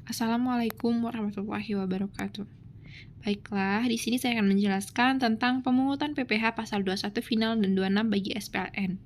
Assalamualaikum warahmatullahi wabarakatuh. Baiklah, di sini saya akan menjelaskan tentang pemungutan PPh pasal 21 final dan 26 bagi SPLN.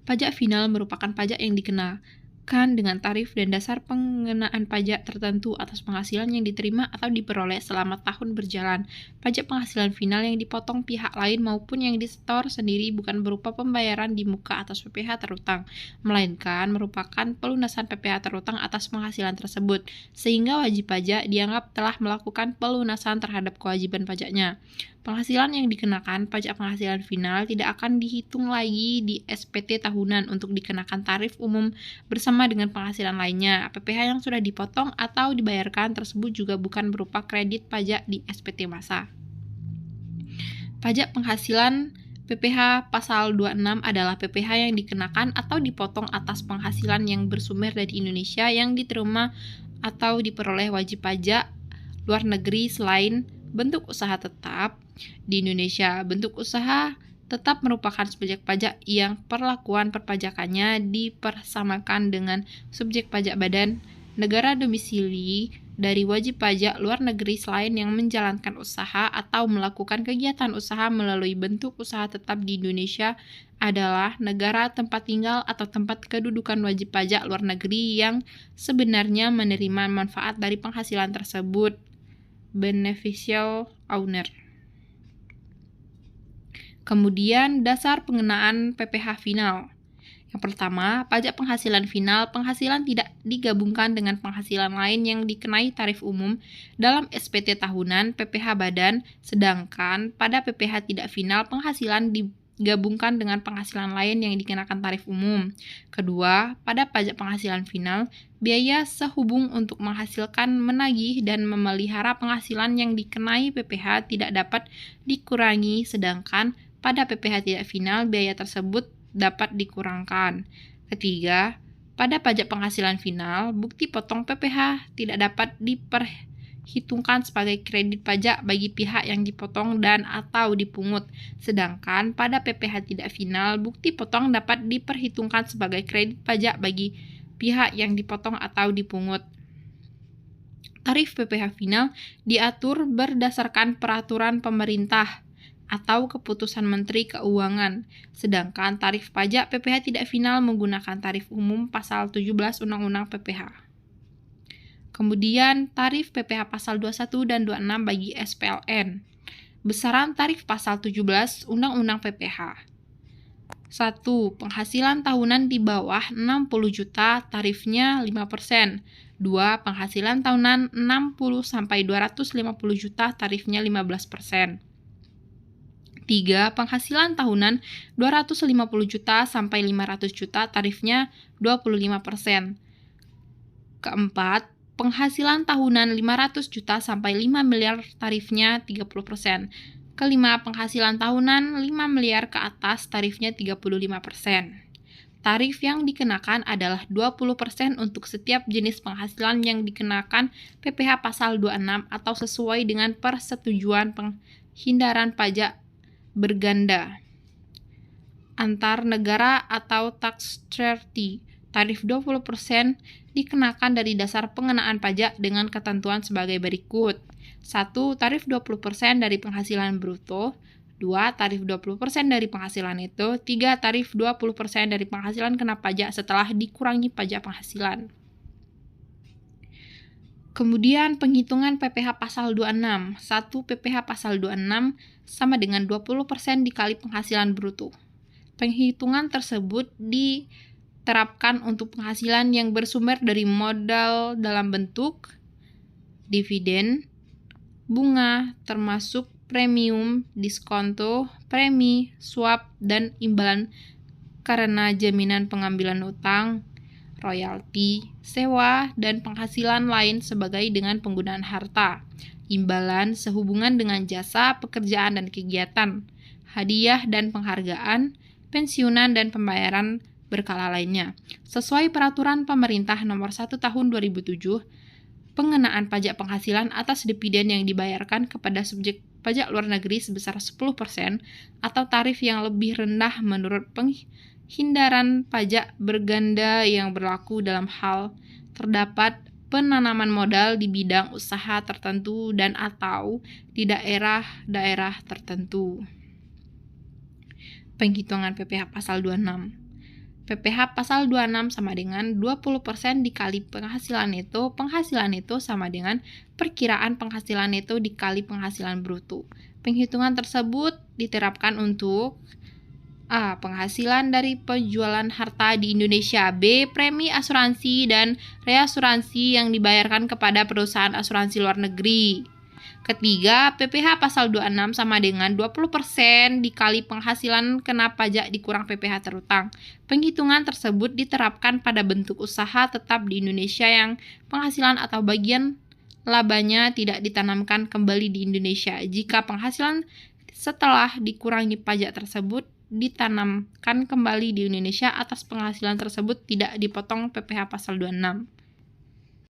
Pajak final merupakan pajak yang dikenakan dengan tarif dan dasar pengenaan pajak tertentu atas penghasilan yang diterima atau diperoleh selama tahun berjalan. Pajak penghasilan final yang dipotong pihak lain maupun yang disetor sendiri bukan berupa pembayaran di muka atas PPh terutang, melainkan merupakan pelunasan PPh terutang atas penghasilan tersebut, sehingga wajib pajak dianggap telah melakukan pelunasan terhadap kewajiban pajaknya. Penghasilan yang dikenakan pajak penghasilan final tidak akan dihitung lagi di SPT tahunan untuk dikenakan tarif umum bersama dengan penghasilan lainnya. PPh yang sudah dipotong atau dibayarkan tersebut juga bukan berupa kredit pajak di SPT masa. Pajak penghasilan PPh pasal 26 adalah PPh yang dikenakan atau dipotong atas penghasilan yang bersumber dari Indonesia yang diterima atau diperoleh wajib pajak luar negeri selain bentuk usaha tetap di Indonesia. Bentuk usaha tetap merupakan subjek pajak yang perlakuan perpajakannya dipersamakan dengan subjek pajak badan negara domisili dari wajib pajak luar negeri selain yang menjalankan usaha atau melakukan kegiatan usaha melalui bentuk usaha tetap di Indonesia adalah negara tempat tinggal atau tempat kedudukan wajib pajak luar negeri yang sebenarnya menerima manfaat dari penghasilan tersebut. Beneficial owner. Kemudian dasar pengenaan PPh final. Yang pertama, pajak penghasilan final, penghasilan tidak digabungkan dengan penghasilan lain yang dikenai tarif umum dalam SPT tahunan PPh badan, sedangkan pada PPh tidak final penghasilan digabungkan dengan penghasilan lain yang dikenakan tarif umum. Kedua, pada pajak penghasilan final, biaya sehubung untuk menghasilkan, menagih, dan memelihara penghasilan yang dikenai PPh tidak dapat dikurangi, sedangkan pada PPh tidak final, biaya tersebut dapat dikurangkan. Ketiga, pada pajak penghasilan final, bukti potong PPh tidak dapat diperhitungkan sebagai kredit pajak bagi pihak yang dipotong dan atau dipungut, sedangkan pada PPh tidak final, bukti potong dapat diperhitungkan sebagai kredit pajak bagi pihak yang dipotong atau dipungut. Tarif PPh final diatur berdasarkan peraturan pemerintah atau keputusan Menteri Keuangan, sedangkan tarif pajak PPh tidak final menggunakan tarif umum pasal 17 Undang-Undang PPh. Kemudian tarif PPh pasal 21 dan 26 bagi SPLN. Besaran tarif pasal 17 Undang-Undang PPh. 1. Penghasilan tahunan di bawah 60 juta tarifnya 5%. 2. Penghasilan tahunan 60 sampai 250 juta tarifnya 15%. 3. Penghasilan tahunan 250 juta sampai 500 juta tarifnya 25%. Keempat, penghasilan tahunan 500 juta sampai 5 miliar tarifnya 30%. Kelima, penghasilan tahunan 5 miliar ke atas tarifnya 35%. Tarif yang dikenakan adalah 20% untuk setiap jenis penghasilan yang dikenakan PPh pasal 26 atau sesuai dengan persetujuan penghindaran pajak berganda antar negara atau tax treaty. Tarif 20% dikenakan dari dasar pengenaan pajak dengan ketentuan sebagai berikut. 1. Tarif 20% dari penghasilan bruto. 2. Tarif 20% dari penghasilan neto. 3. Tarif 20% dari penghasilan kena pajak setelah dikurangi pajak penghasilan. Kemudian penghitungan PPh pasal 26. 1. PPh pasal 26 sama dengan 20% dikali penghasilan bruto. Penghitungan tersebut diterapkan untuk penghasilan yang bersumber dari modal dalam bentuk dividen, bunga, termasuk premium, diskonto, premi, swap, dan imbalan karena jaminan pengambilan utang, royalti, sewa, dan penghasilan lain sebagai dengan penggunaan harta, imbalan sehubungan dengan jasa, pekerjaan, dan kegiatan, hadiah dan penghargaan, pensiunan, dan pembayaran berkala lainnya. Sesuai peraturan pemerintah nomor 1 tahun 2007, pengenaan pajak penghasilan atas dividen yang dibayarkan kepada subjek pajak luar negeri sebesar 10% atau tarif yang lebih rendah menurut penghindaran pajak berganda yang berlaku dalam hal terdapat penanaman modal di bidang usaha tertentu dan atau di daerah-daerah tertentu. Penghitungan PPh pasal 26. PPh pasal 26 sama dengan 20% dikali penghasilan neto sama dengan perkiraan penghasilan neto dikali penghasilan bruto. Penghitungan tersebut diterapkan untuk A. Penghasilan dari penjualan harta di Indonesia. B. Premi asuransi dan reasuransi yang dibayarkan kepada perusahaan asuransi luar negeri. Ketiga, PPh pasal 26 sama dengan 20% dikali penghasilan kena pajak dikurang PPh terutang. Penghitungan tersebut diterapkan pada bentuk usaha tetap di Indonesia yang penghasilan atau bagian labanya tidak ditanamkan kembali di Indonesia. Jika penghasilan setelah dikurangi pajak tersebut ditanamkan kembali di Indonesia, atas penghasilan tersebut tidak dipotong PPh pasal 26.